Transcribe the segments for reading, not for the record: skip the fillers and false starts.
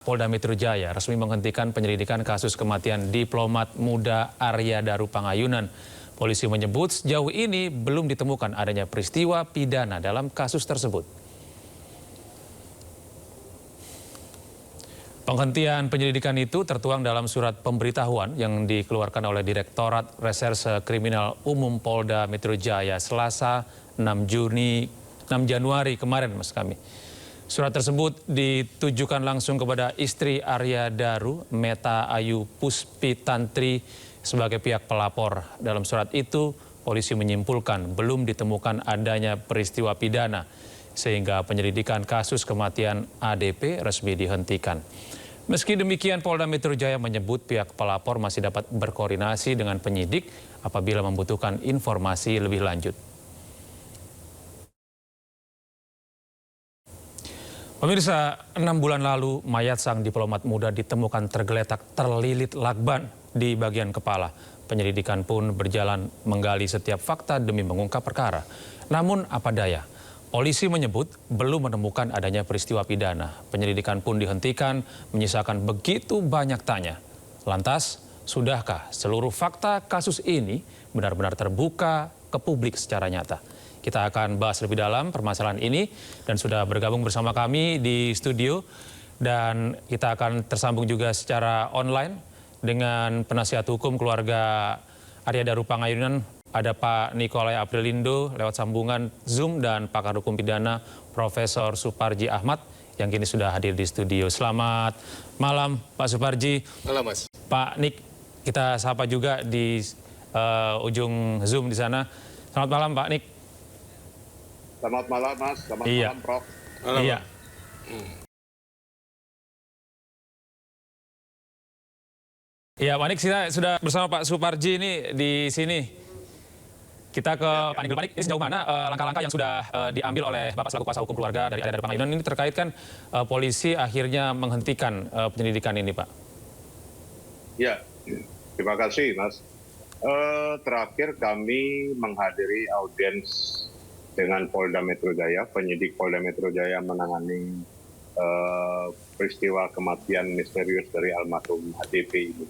Polda Metro Jaya resmi menghentikan penyelidikan kasus kematian diplomat muda Arya Daru Pangayunan. Polisi menyebut sejauh ini belum ditemukan adanya peristiwa pidana dalam kasus tersebut. Penghentian penyelidikan itu tertuang dalam surat pemberitahuan yang dikeluarkan oleh Direktorat Reserse Kriminal Umum Polda Metro Jaya Selasa 6 Januari kemarin, Mas kami. Surat tersebut ditujukan langsung kepada istri Arya Daru, Meta Ayu Puspitantri, sebagai pihak pelapor. Dalam surat itu, polisi menyimpulkan belum ditemukan adanya peristiwa pidana, sehingga penyelidikan kasus kematian ADP resmi dihentikan. Meski demikian, Polda Metro Jaya menyebut pihak pelapor masih dapat berkoordinasi dengan penyidik apabila membutuhkan informasi lebih lanjut. Pemirsa, 6 bulan lalu mayat sang diplomat muda ditemukan tergeletak terlilit lakban di bagian kepala. Penyelidikan pun berjalan menggali setiap fakta demi mengungkap perkara. Namun apa daya, polisi menyebut belum menemukan adanya peristiwa pidana. Penyelidikan pun dihentikan, menyisakan begitu banyak tanya. Lantas, sudahkah seluruh fakta kasus ini benar-benar terbuka ke publik secara nyata? Kita akan bahas lebih dalam permasalahan ini dan sudah bergabung bersama kami di studio, dan kita akan tersambung juga secara online dengan penasihat hukum keluarga Arya Daru Pangayunan. Ada Pak Nikolai Aprilindo lewat sambungan Zoom dan pakar hukum pidana Profesor Suparji Ahmad yang kini sudah hadir di studio. Selamat malam Pak Suparji. Malam Mas. Pak Nik, kita sapa juga di ujung Zoom di sana. Selamat malam Pak Nik. Selamat malam Mas, selamat malam Prof. Malam. Iya. Iya, Pak Nik, kita sudah bersama Pak Suparji ini di sini. Kita ke Pak Nik. Pak Nik, sejauh mana langkah-langkah yang sudah diambil oleh Bapak selaku kuasa hukum keluarga dari Arya Daru Pangayunan ini terkait kan polisi akhirnya menghentikan penyelidikan ini, Pak? Ya, terima kasih Mas. Terakhir kami menghadiri audiens dengan Polda Metro Jaya, penyidik Polda Metro Jaya menangani peristiwa kematian misterius dari almarhum ADP ini.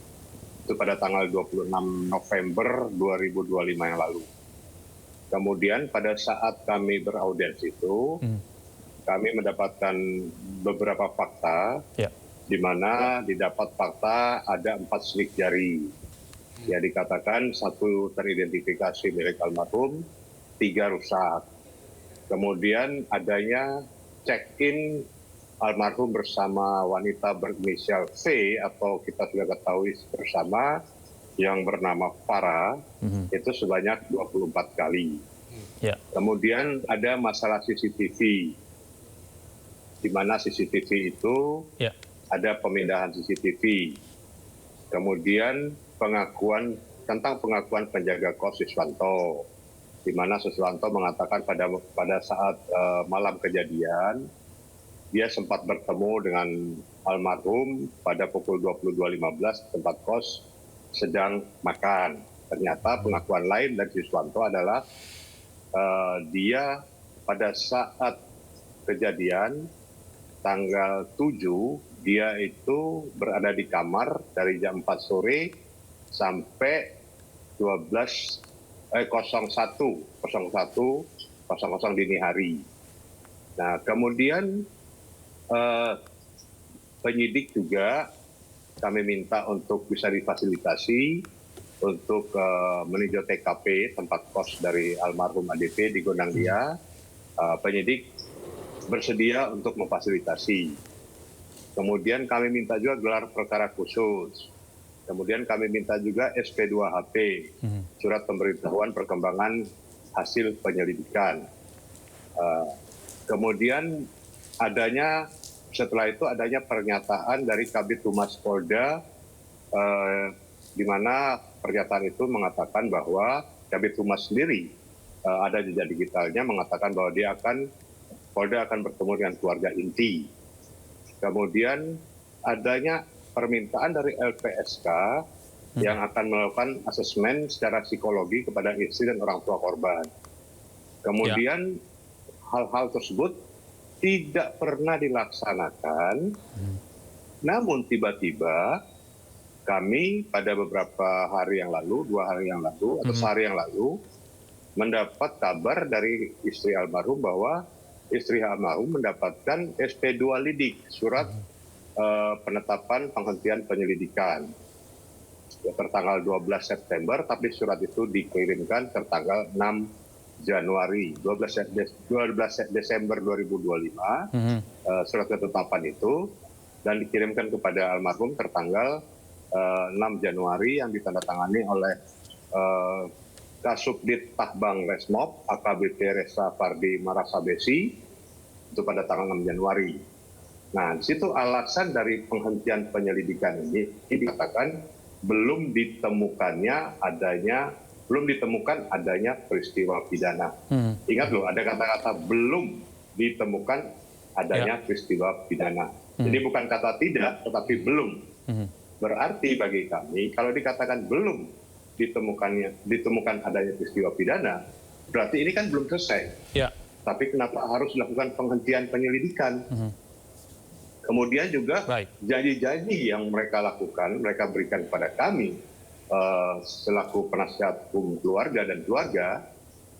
Itu pada tanggal 26 November 2025 yang lalu. Kemudian pada saat kami beraudiens itu, kami mendapatkan beberapa fakta, di mana didapat fakta ada 4 sidik jari. Ya, dikatakan 1 teridentifikasi milik almarhum, 3 rusak. Kemudian adanya check-in almarhum bersama wanita berinisial V atau kita sudah ketahui bersama yang bernama Farah, itu sebanyak 24 kali. Kemudian ada masalah CCTV, di mana CCTV itu ada pemindahan CCTV. Kemudian pengakuan penjaga kos Siswanto, di mana Siswanto mengatakan pada saat malam kejadian, dia sempat bertemu dengan almarhum pada pukul 22.15 di tempat kos sedang makan. Ternyata pengakuan lain dari Siswanto adalah dia pada saat kejadian tanggal 7, dia itu berada di kamar dari jam 4 sore sampai 01.00 dini hari. Nah, kemudian penyidik juga kami minta untuk bisa difasilitasi untuk meninjau TKP tempat kos dari almarhum ADP di Gondangdia. Penyidik bersedia untuk memfasilitasi. Kemudian kami minta juga gelar perkara khusus. Kemudian kami minta juga SP2HP, surat pemberitahuan perkembangan hasil penyelidikan. Kemudian setelah itu adanya pernyataan dari Kabid Humas Polda, di mana pernyataan itu mengatakan bahwa Kabid Humas sendiri ada jejak digitalnya mengatakan bahwa Polda akan bertemu dengan keluarga inti. Kemudian adanya permintaan dari LPSK yang akan melakukan asesmen secara psikologi kepada istri dan orang tua korban. Kemudian hal-hal tersebut tidak pernah dilaksanakan Namun tiba-tiba kami pada beberapa hari yang lalu, 2 hari yang lalu atau sehari yang lalu, mendapat kabar dari istri almarhum bahwa istri almarhum mendapatkan SP2 lidik, surat penetapan penghentian penyelidikan. Ya, tertanggal 12 September, tapi surat itu dikirimkan tertanggal 6 Januari, 12 Desember 2025, surat ketetapan itu, dan dikirimkan kepada almarhum tertanggal 6 Januari yang ditandatangani oleh Kasubdit Tahbang Resmob AKBP Resa Pardi Marasabesi itu pada tanggal 6 Januari. Nah, di situ alasan dari penghentian penyelidikan ini dikatakan belum ditemukan adanya peristiwa pidana. Ingat loh, ada kata-kata belum ditemukan adanya peristiwa pidana. Jadi bukan kata tidak, tetapi belum. Berarti bagi kami, kalau dikatakan belum ditemukan adanya peristiwa pidana, berarti ini kan belum selesai. Ya. Tapi kenapa harus dilakukan penghentian penyelidikan? Kemudian juga janji-janji yang mereka lakukan, mereka berikan kepada kami selaku penasihat hukum keluarga dan keluarga,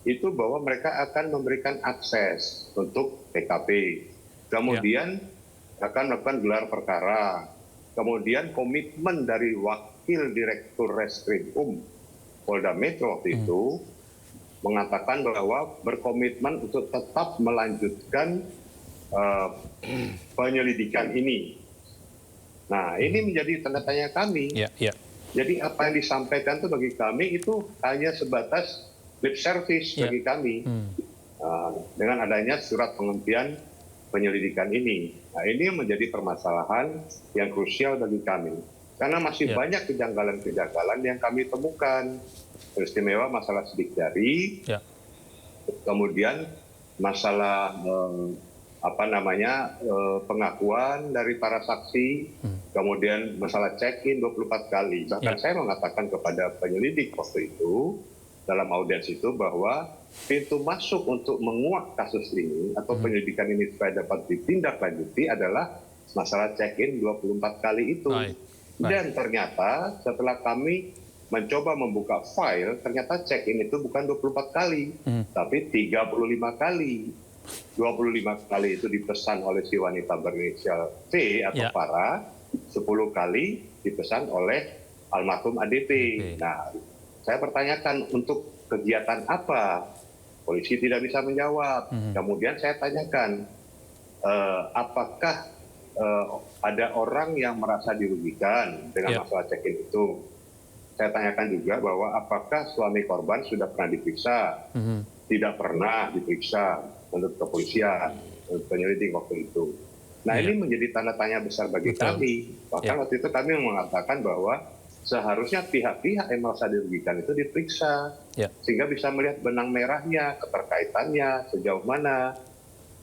itu bahwa mereka akan memberikan akses untuk TKP. Kemudian akan melakukan gelar perkara. Kemudian komitmen dari Wakil Direktur Reskrim Polda Metro waktu itu mengatakan bahwa berkomitmen untuk tetap melanjutkan penyelidikan ini. Nah, ini menjadi tanda tanya kami. Jadi apa yang disampaikan itu bagi kami itu hanya sebatas lip service bagi kami. Dengan adanya surat penghentian penyelidikan ini. Nah, ini menjadi permasalahan yang krusial bagi kami. Karena masih banyak kejanggalan-kejanggalan yang kami temukan. Teristimewa masalah sidik jari, kemudian masalah pengakuan dari para saksi, kemudian masalah check-in 24 kali. Bahkan saya mengatakan kepada penyelidik waktu itu, dalam audiens itu, bahwa pintu masuk untuk menguak kasus ini atau penyelidikan ini supaya dapat ditindaklanjuti adalah masalah check-in 24 kali itu. Dan ternyata setelah kami mencoba membuka file, ternyata check-in itu bukan 24 kali, tapi 35 kali. 25 kali itu dipesan oleh si wanita berinisial C atau Farah, 10 kali dipesan oleh almarhum ADP. Nah, saya pertanyakan untuk kegiatan apa? Polisi tidak bisa menjawab. Kemudian saya tanyakan, apakah ada orang yang merasa dirugikan dengan masalah check-in itu? Saya tanyakan juga bahwa apakah suami korban sudah pernah diperiksa? Tidak pernah diperiksa menurut kepolisian, penyelidik waktu itu. Nah, ini menjadi tanda tanya besar bagi kami. Bahkan waktu itu kami mengatakan bahwa seharusnya pihak-pihak yang merasa dirugikan itu diperiksa, sehingga bisa melihat benang merahnya, keterkaitannya, sejauh mana,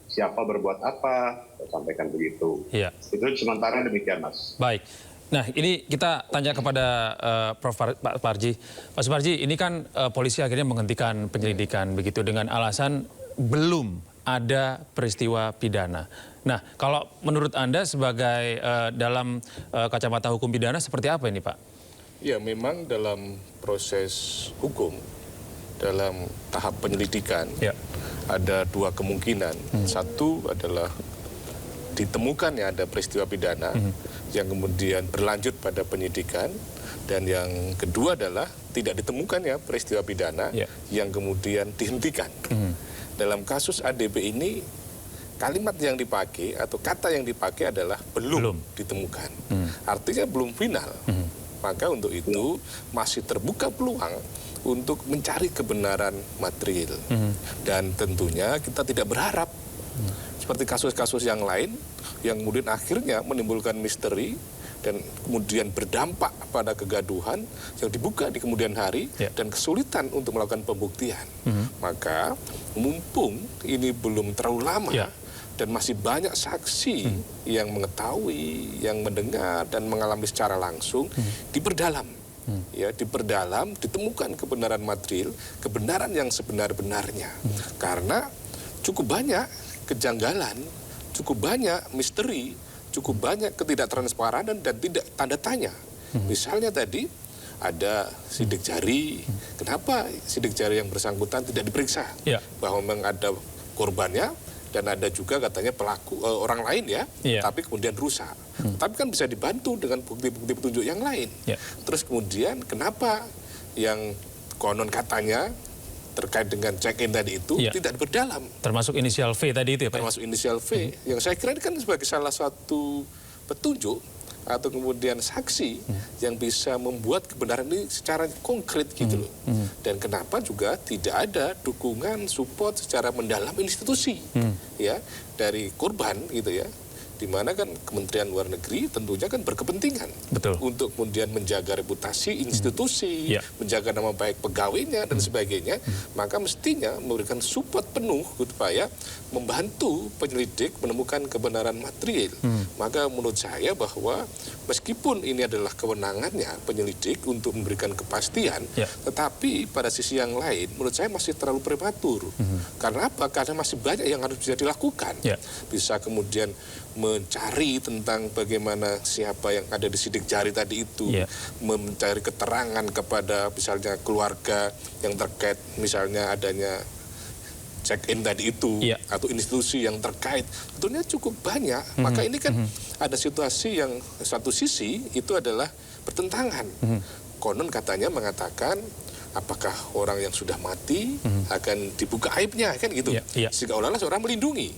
siapa berbuat apa, saya sampaikan begitu. Itu sementara demikian, Mas. Baik. Nah, ini kita tanya kepada Pak Parji. Pak Suparji, ini kan polisi akhirnya menghentikan penyelidikan begitu dengan alasan belum ada peristiwa pidana. Nah, kalau menurut Anda sebagai dalam kacamata hukum pidana seperti apa ini, Pak? Ya, memang dalam proses hukum, dalam tahap penyelidikan, ada dua kemungkinan. Satu adalah ditemukannya ada peristiwa pidana yang kemudian berlanjut pada penyidikan, dan yang kedua adalah tidak ditemukannya peristiwa pidana yang kemudian dihentikan. Dalam kasus ADP ini, kalimat yang dipakai atau kata yang dipakai adalah belum ditemukan. Artinya belum final. Maka untuk itu masih terbuka peluang untuk mencari kebenaran material. Dan tentunya kita tidak berharap seperti kasus-kasus yang lain yang kemudian akhirnya menimbulkan misteri dan kemudian berdampak pada kegaduhan yang dibuka di kemudian hari dan kesulitan untuk melakukan pembuktian. Maka mumpung ini belum terlalu lama dan masih banyak saksi yang mengetahui, yang mendengar dan mengalami secara langsung, diperdalam. Ya, diperdalam, ditemukan kebenaran material, kebenaran yang sebenar-benarnya. Karena cukup banyak kejanggalan, cukup banyak misteri cukup banyak ketidaktransparan dan tidak tanda tanya. Misalnya tadi ada sidik jari, kenapa sidik jari yang bersangkutan tidak diperiksa? Bahwa memang ada korbannya dan ada juga katanya pelaku orang lain ya, tapi kemudian rusak. Tapi kan bisa dibantu dengan bukti-bukti petunjuk yang lain. Terus kemudian kenapa yang konon katanya terkait dengan check-in tadi itu tidak berdalam? Termasuk inisial V tadi itu ya Pak? Termasuk inisial V, yang saya kira ini kan sebagai salah satu petunjuk atau kemudian saksi yang bisa membuat kebenaran ini secara konkret gitu loh. Dan kenapa juga tidak ada dukungan support secara mendalam institusi ya dari korban gitu ya. Di mana kan Kementerian Luar Negeri tentunya kan berkepentingan untuk kemudian menjaga reputasi institusi, menjaga nama baik pegawainya dan sebagainya, maka mestinya memberikan support penuh supaya membantu penyelidik menemukan kebenaran material. Maka menurut saya bahwa meskipun ini adalah kewenangannya penyelidik untuk memberikan kepastian, tetapi pada sisi yang lain menurut saya masih terlalu prematur. Karena apa? Karena masih banyak yang harus bisa dilakukan. Bisa kemudian mencari tentang bagaimana siapa yang ada di sidik jari tadi itu, mencari keterangan kepada misalnya keluarga yang terkait misalnya adanya check-in tadi itu, atau institusi yang terkait, tentunya cukup banyak. Maka ini kan ada situasi yang satu sisi itu adalah bertentangan. Konon katanya mengatakan apakah orang yang sudah mati akan dibuka aibnya, kan gitu. Seolah-olah seorang melindungi.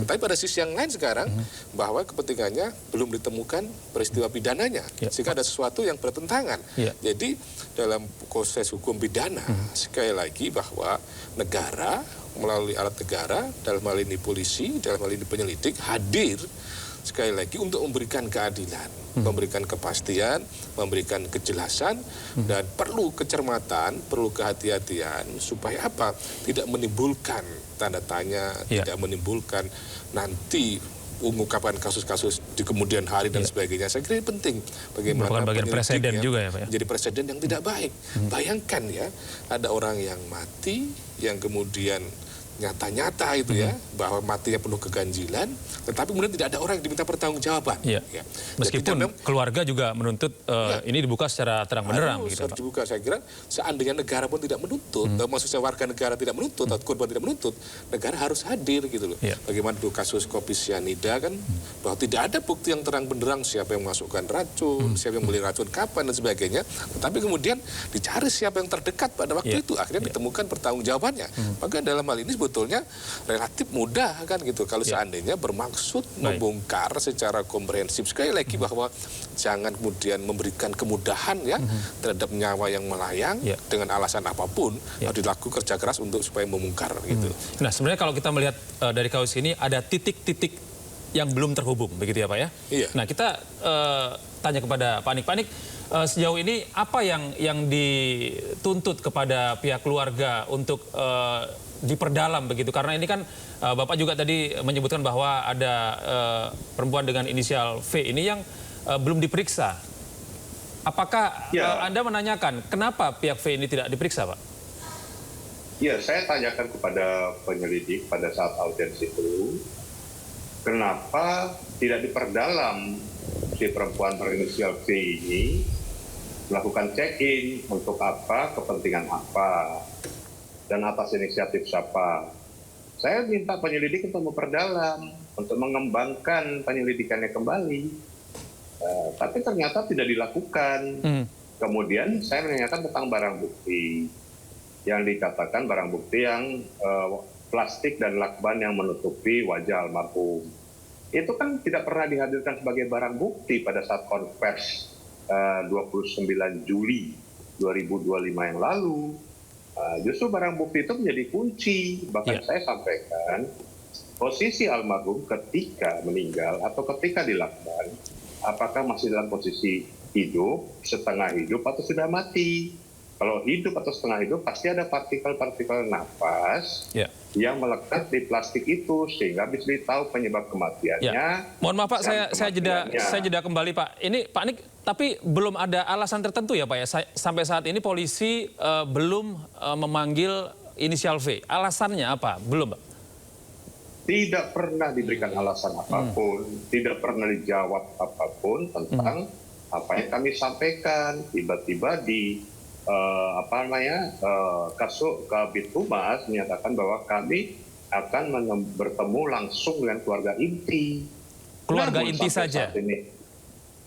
Tapi pada sisi yang lain sekarang, bahwa kepentingannya belum ditemukan peristiwa pidananya. Sehingga ada sesuatu yang bertentangan. Jadi dalam proses hukum pidana, sekali lagi bahwa negara melalui alat negara, dalam hal ini polisi, dalam hal ini penyelidik, hadir sekali lagi untuk memberikan keadilan, memberikan kepastian, memberikan kejelasan, dan perlu kecermatan, perlu kehati-hatian supaya apa? Tidak menimbulkan tanda tanya, tidak menimbulkan nanti pengungkapan kasus-kasus di kemudian hari dan sebagainya. Saya kira ini penting bagaimana bagian presiden juga ya Pak ya? Jadi presiden yang tidak baik. Bayangkan ya, ada orang yang mati yang kemudian nyata-nyata itu ya, bahwa matinya penuh keganjilan, tetapi kemudian tidak ada orang yang diminta pertanggungjawaban. Meskipun keluarga juga menuntut ini dibuka secara terang-benderang. Harus dibuka. Saya kira seandainya negara pun tidak menuntut, maksudnya warga negara tidak menuntut, atau korban tidak menuntut, negara harus hadir gitu loh. Bagaimana dulu kasus kopi sianida kan, bahwa tidak ada bukti yang terang-benderang siapa yang memasukkan racun, siapa yang beli racun kapan dan sebagainya. Tetapi kemudian dicari siapa yang terdekat pada waktu itu, akhirnya ditemukan pertanggungjawabannya. Maka dalam hal ini sebetulnya relatif mudah kan gitu kalau seandainya bermaksud membongkar secara komprehensif. Sekali lagi bahwa jangan kemudian memberikan kemudahan ya terhadap nyawa yang melayang dengan alasan apapun, harus dilakukan kerja keras untuk supaya membongkar gitu. Nah sebenarnya kalau kita melihat dari kasus ini ada titik-titik yang belum terhubung begitu ya Pak ya? Nah kita tanya kepada Pak Anik. Pak Anik, sejauh ini apa yang dituntut kepada pihak keluarga untuk diperdalam begitu, karena ini kan Bapak juga tadi menyebutkan bahwa ada perempuan dengan inisial V ini yang belum diperiksa. Apakah Anda menanyakan kenapa pihak V ini tidak diperiksa Pak? Ya, saya tanyakan kepada penyelidik pada saat audiens itu, kenapa tidak diperdalam si perempuan berinisial V ini melakukan check-in, untuk apa, kepentingan apa, dan atas inisiatif siapa. Saya minta penyelidik untuk memperdalam, untuk mengembangkan penyelidikannya kembali. Tapi ternyata tidak dilakukan. Kemudian saya menanyakan tentang barang bukti. Yang dikatakan barang bukti yang plastik dan lakban yang menutupi wajah almarhum. Itu kan tidak pernah dihadirkan sebagai barang bukti pada saat konvers 29 Juli 2025 yang lalu. Justru barang bukti itu menjadi kunci. Bahkan saya sampaikan posisi almarhum ketika meninggal atau ketika dilakban, apakah masih dalam posisi hidup, setengah hidup, atau sudah mati. Kalau hidup atau setengah hidup pasti ada partikel-partikel nafas yang melekat di plastik itu sehingga bisa ditahu penyebab kematiannya. Mohon maaf Pak, saya jeda kembali Pak. Ini Pak Anik, tapi belum ada alasan tertentu ya Pak ya. Sampai saat ini polisi belum memanggil inisial V. Alasannya apa? Belum Pak? Tidak pernah diberikan alasan apapun, tidak pernah dijawab apapun tentang apa yang kami sampaikan. Tiba-tiba di Kasuk Kabid Humas menyatakan bahwa kami akan bertemu langsung dengan keluarga inti. Keluarga inti saja?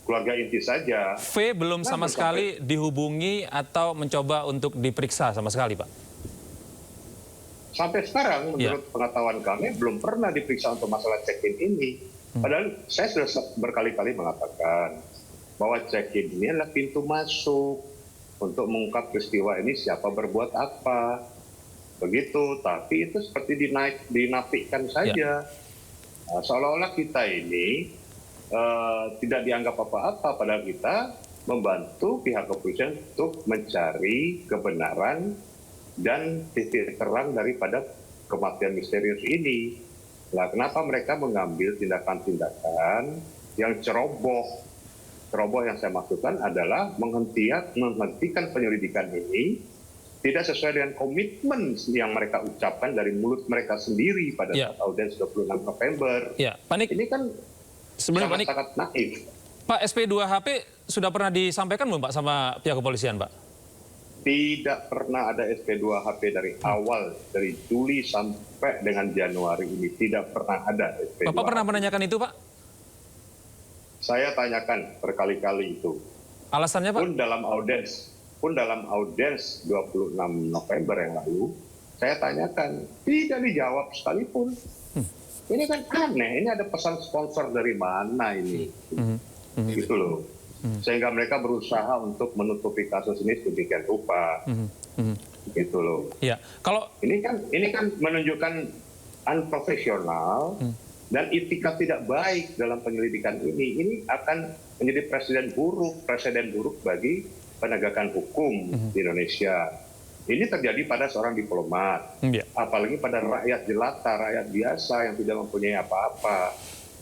Keluarga inti saja. V belum sama sekali dihubungi atau mencoba untuk diperiksa sama sekali, Pak? Sampai sekarang, menurut pengetahuan kami, belum pernah diperiksa untuk masalah check-in ini. Padahal saya sudah berkali-kali mengatakan bahwa check-in ini adalah pintu masuk untuk mengungkap peristiwa ini siapa berbuat apa. Begitu, tapi itu seperti dinafikan saja. Nah, seolah-olah kita ini tidak dianggap apa-apa, padahal kita membantu pihak kepolisian untuk mencari kebenaran dan titik terang daripada kematian misterius ini. Nah, kenapa mereka mengambil tindakan-tindakan yang ceroboh? Ceroboh yang saya maksudkan adalah menghentikan penyelidikan ini tidak sesuai dengan komitmen yang mereka ucapkan dari mulut mereka sendiri pada saat audiens 26 November. Panik. Ini kan sangat naif. Pak, SP2HP sudah pernah disampaikan belum Pak sama pihak kepolisian, Pak? Tidak pernah ada SP2HP dari awal, dari Juli sampai dengan Januari ini. Tidak pernah ada SP2HP. Bapak pernah menanyakan itu, Pak? Saya tanyakan berkali-kali itu. Alasannya, Pak? Pun dalam audiens 26 November yang lalu, saya tanyakan, tidak dijawab sekalipun. Ini kan aneh, ini ada pesan sponsor dari mana ini? Gitu loh. Sehingga mereka berusaha untuk menutupi kasus ini sedemikian rupa. Gitu loh. Ya, kalau ini kan menunjukkan unprofesional dan etika tidak baik dalam penyelidikan ini. Ini akan menjadi presiden buruk bagi penegakan hukum di Indonesia. Ini terjadi pada seorang diplomat, apalagi pada rakyat jelata, rakyat biasa yang tidak mempunyai apa-apa.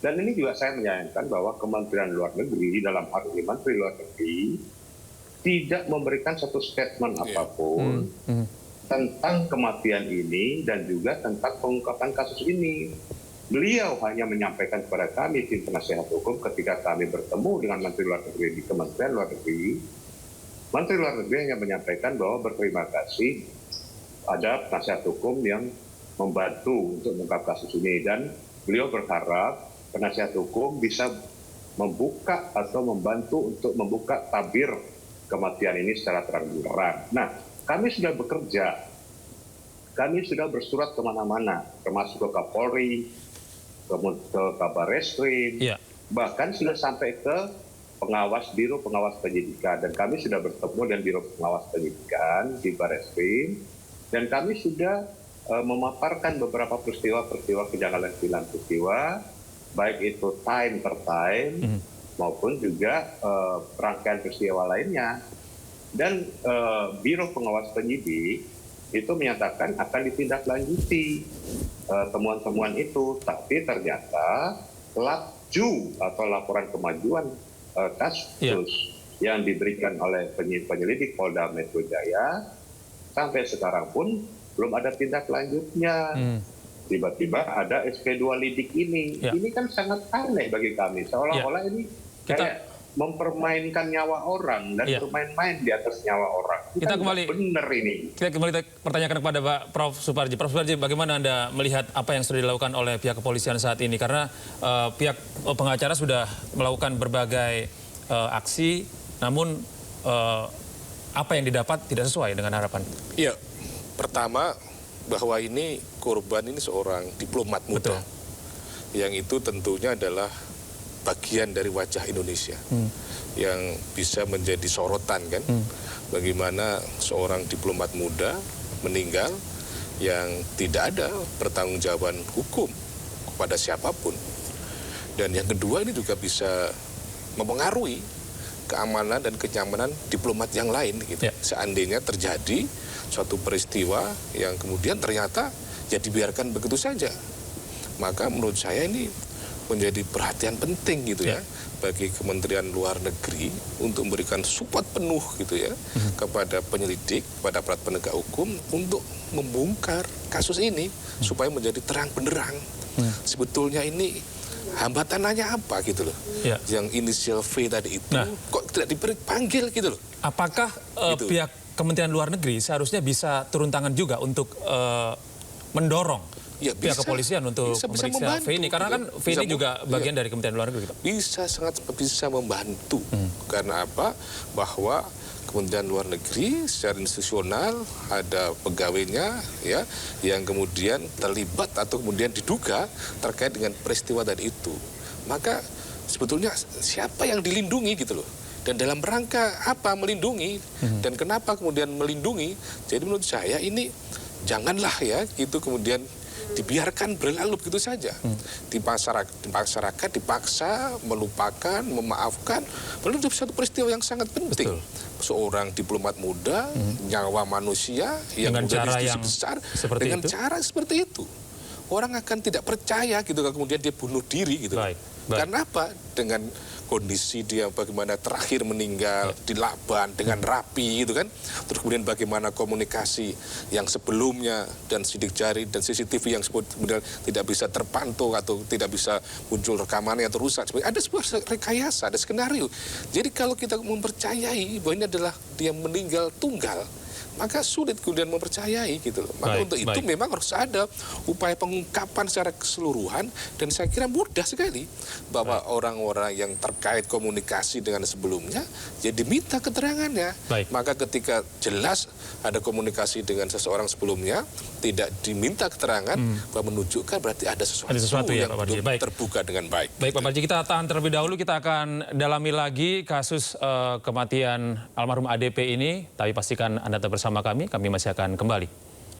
Dan ini juga saya menyayangkan bahwa Kementerian Luar Negeri, dalam hal ini Menteri Luar Negeri, tidak memberikan satu statement apapun tentang kematian ini dan juga tentang pengungkapan kasus ini. Beliau hanya menyampaikan kepada kami, tim penasehat hukum, ketika kami bertemu dengan Menteri Luar Negeri di Kementerian Luar Negeri, Menteri Luar Negeri hanya menyampaikan bahwa berterima kasih ada penasihat hukum yang membantu untuk mengungkap kasus ini. Dan beliau berharap penasihat hukum bisa membuka atau membantu untuk membuka tabir kematian ini secara terang-benderang. Nah, kami sudah bekerja, kami sudah bersurat kemana-mana, termasuk ke Kapolri, ke Kabar Reskrim, bahkan sudah sampai ke Biro Pengawas Penyidikan, dan kami sudah bertemu dengan Biro Pengawas Penyidikan di Barreskrim, dan kami sudah memaparkan beberapa peristiwa-peristiwa kejanggalan 9 peristiwa, baik itu time per time maupun juga rangkaian peristiwa lainnya. Dan Biro Pengawas Penyidik itu menyatakan akan ditindaklanjuti temuan-temuan itu, tapi ternyata laju atau laporan kemajuan kasus yang diberikan oleh penyelidik Polda Metro Jaya sampai sekarang pun belum ada tindak lanjutnya. Tiba-tiba ada SP2 lidik ini. Ini kan sangat aneh bagi kami. Seolah-olah ini kayak mempermainkan nyawa orang dan bermain-main di atas nyawa orang. Kita kembali benar ini. Kita kembali pertanyakan kepada Pak Prof. Suparji. Prof. Suparji, bagaimana Anda melihat apa yang sudah dilakukan oleh pihak kepolisian saat ini? Karena pihak pengacara sudah melakukan berbagai aksi, namun apa yang didapat tidak sesuai dengan harapan. Iya, pertama bahwa ini korban ini seorang diplomat muda. Yang itu tentunya adalah bagian dari wajah Indonesia yang bisa menjadi sorotan kan, bagaimana seorang diplomat muda meninggal yang tidak ada pertanggungjawaban hukum kepada siapapun. Dan yang kedua ini juga bisa mempengaruhi keamanan dan kenyamanan diplomat yang lain gitu. Seandainya terjadi suatu peristiwa yang kemudian ternyata ya dibiarkan begitu saja, maka menurut saya ini menjadi perhatian penting gitu ya bagi Kementerian Luar Negeri untuk memberikan support penuh gitu ya kepada penyelidik, kepada aparat penegak hukum untuk membongkar kasus ini supaya menjadi terang benderang. Sebetulnya ini hambatannya apa gitu loh. Yang inisial V tadi itu kok tidak dipanggil gitu loh. Apakah pihak Kementerian Luar Negeri seharusnya bisa turun tangan juga untuk mendorong pihak kepolisian untuk memeriksa V ini? Karena kan V ini juga bagian dari Kementerian Luar Negeri, Pak. Sangat bisa membantu. Karena apa? Bahwa Kementerian Luar Negeri secara institusional ada pegawainya ya yang kemudian terlibat atau kemudian diduga terkait dengan peristiwa tadi itu. Maka sebetulnya siapa yang dilindungi gitu loh. Dan dalam rangka apa melindungi dan kenapa kemudian melindungi? Jadi menurut saya ini janganlah ya itu kemudian dibiarkan berlalu begitu saja. Di masyarakat dipaksa melupakan, memaafkan. Padahal itu satu peristiwa yang sangat penting. Seorang diplomat muda, nyawa manusia yang dengan cara yang besar seperti dengan itu? cara seperti itu. Orang akan tidak percaya gitu kalau kemudian dia bunuh diri gitu. Karena apa? Dengan kondisi dia bagaimana terakhir meninggal di Laban dengan rapi gitu kan. Terus kemudian bagaimana komunikasi yang sebelumnya dan sidik jari dan CCTV yang kemudian tidak bisa terpantau atau tidak bisa muncul rekamannya atau rusak. Ada sebuah rekayasa, ada skenario. Jadi kalau kita mempercayai bahwa ini adalah dia meninggal tunggal, maka sulit kemudian mempercayai gitu loh. Maka untuk itu memang harus ada upaya pengungkapan secara keseluruhan dan saya kira mudah sekali bahwa orang-orang yang terkait komunikasi dengan sebelumnya ya diminta keterangannya. Maka ketika jelas ada komunikasi dengan seseorang sebelumnya tidak diminta keterangan bahwa menunjukkan berarti ada sesuatu yang belum terbuka dengan baik. Baik Pak Parji, kita tahan terlebih dahulu, kita akan dalami lagi kasus kematian almarhum ADP ini, tapi pastikan Anda tetap bersama kami masih akan kembali.